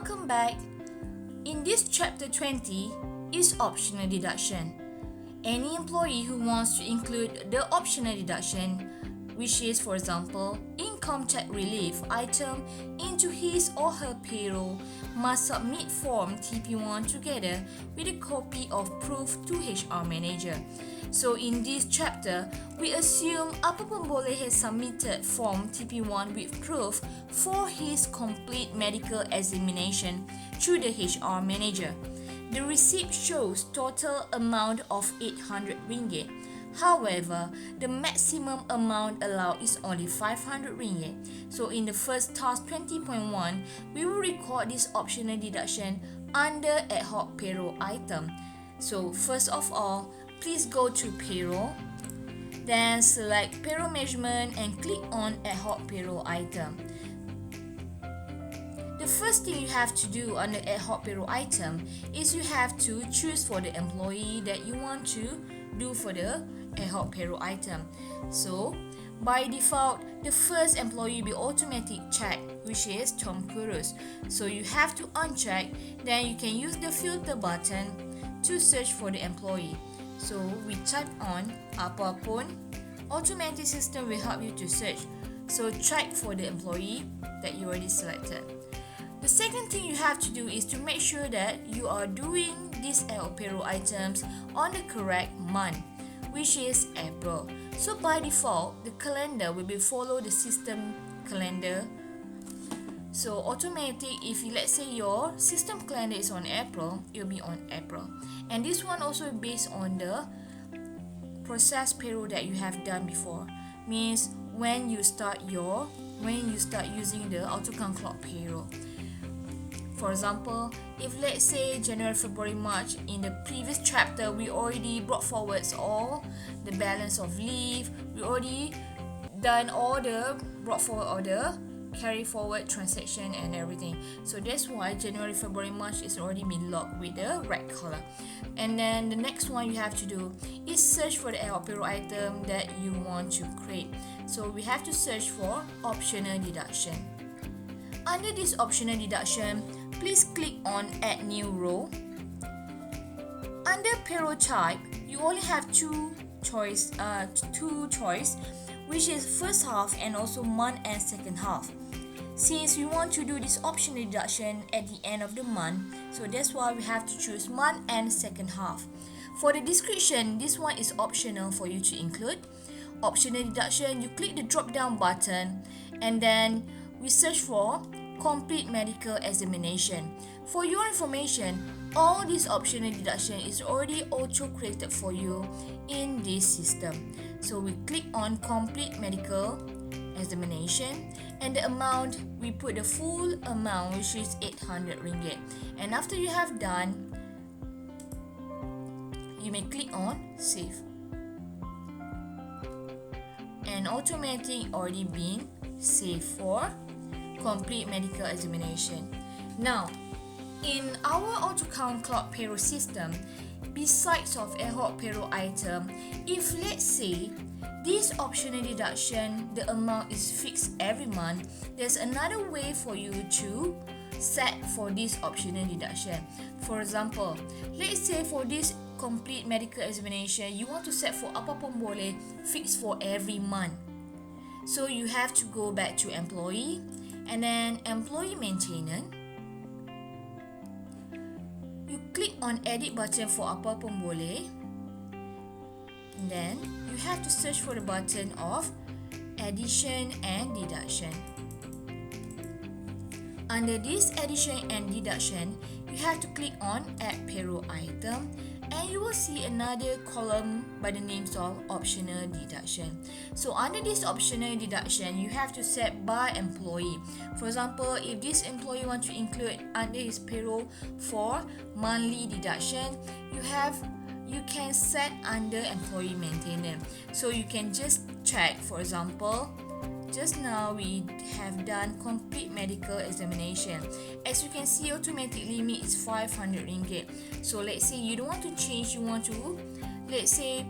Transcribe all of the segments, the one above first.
welcome back. In this chapter 20 is optional deduction. Any employee who wants to include the optional deduction, which is for example income tax relief item, into his or her payroll must submit form TP1 together with a copy of proof to HR manager. So in this chapter, we assume Apa Pemboleh has submitted form TP1 with proof for his complete medical examination to the HR manager. The receipt shows total amount of 800 ringgit. However, the maximum amount allowed is only 500 ringgit. So in the first task 20.1, we will record this optional deduction under ad hoc payroll item. So first of all, please go to payroll, then select payroll management and click on ad hoc payroll item. The first thing you have to do under ad hoc payroll item is you have to choose for the employee that you want to do for the ad hoc payroll item. So by default, the first employee will be automatic check, which is Tom Cruise. So you have to uncheck, then you can use the filter button to search for the employee. So we type on apapun, automatic system will help you to search. So check for the employee that you already selected. The second thing you have to do is to make sure that you are doing these ad hoc payroll items on the correct month, which is April. So by default, the calendar will be follow the system calendar. So automatic, if you, let's say your system calendar is on April, it will be on April. And this one also based on the process payroll that you have done before. Means when you start using the AutoCount clock payroll. For example, if let's say January, February, March, in the previous chapter, we already brought forward all the balance of leave, we already done all the brought forward order, carry forward transaction and everything. So that's why January, February, March is already been logged with the red color. And then the next one you have to do is search for the ad hoc payroll item that you want to create. So we have to search for optional deduction. Under this optional deduction, please click on add new row. Under payroll type, you only have two choice, which is first half and also month and second half. Since we want to do this optional deduction at the end of the month, so that's why we have to choose month and second half. For the description, this one is optional for you to include. Optional deduction, you click the drop down button and then we search for complete medical examination. For your information, all this optional deduction is already auto created for you in this system. So we click on complete medical examination and the amount, we put the full amount, which is 800 ringgit. And after you have done, you may click on save. And automatic already been saved for complete medical examination. Now, in our AutoCount clock payroll system, besides of ad hoc payroll item, if let's say this optional deduction, the amount is fixed every month, there's another way for you to set for this optional deduction. For example, let's say for this complete medical examination, you want to set for Apa Pemboleh fixed for every month. So you have to go back to employee and then employee maintenance. You click on edit button for Apa Pemboleh. Then you have to search for the button of addition and deduction. Under this addition and deduction, you have to click on add payroll item and you will see another column by the names of optional deduction. So under this optional deduction, you have to set by employee. For example, if this employee wants to include under his payroll for monthly deduction, you can set under employee maintenance. So you can just check, for example, just now we have done complete medical examination. As you can see, automatic limit is 500 ringgit. So let's say you don't want to change, let's say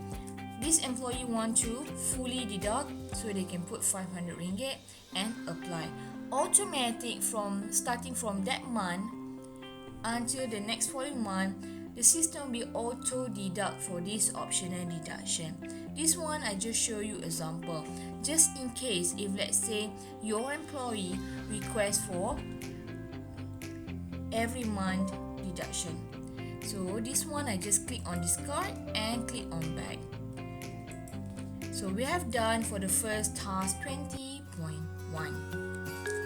this employee want to fully deduct, so they can put 500 ringgit and apply. Automatic from starting from that month, until the next following month, the system will auto deduct for this optional deduction. This one I just show you example, just in case if let's say your employee requests for every month deduction. So this one I just click on discard and click on back. So we have done for the first task 20.1.